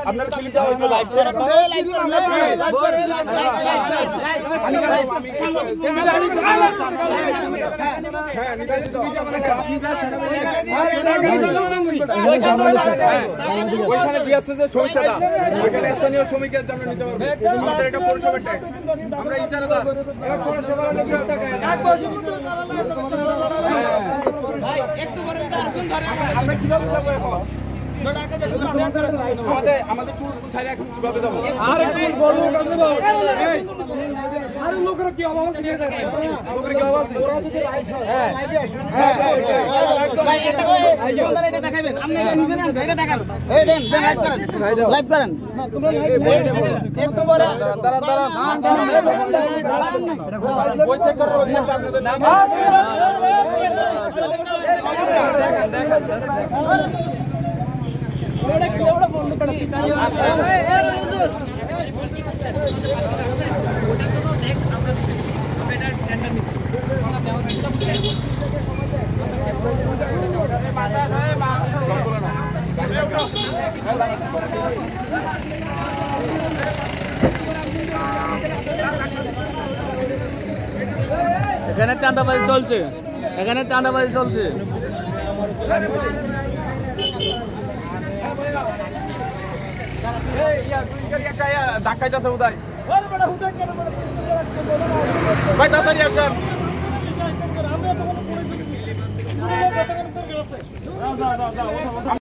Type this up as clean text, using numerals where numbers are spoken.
আপনার ফিল দেওয়া হয়েছে লাইভ করে ওইখানে দিয়েছে যে সমস্যাটা ওইখানে স্থানীয় শ্রমিকের জন্য নিতে পারবে আমাদের এটা পৌরসভার ট্যাক্স আমরা ইজারাদার পৌরসভার লোক আমরা কিভাবে যাবো এখন আমাদের টুল সাইডে এখন কিভাবে যাবো আর লোকেরা কি আওয়াজ শুনে যায় লোকেরা কি আওয়াজ ওরা যদি রাইট হয় লাইভে আসুন এটা দেখাবেন আপনি এটা নিজে নেন এটা দেখান এই দেন লাইভ করেন না তোমরা লাইভ একটু বড় দাঁড়ান ওই চেক করো আপনাদের নাম ওটা বন্ধ করে আস্তে এ হুজুর এখানে চাঁদাবাজি চলছে ধাক্কাইতেছে উদয় ভাই তাড়াতাড়ি আসেন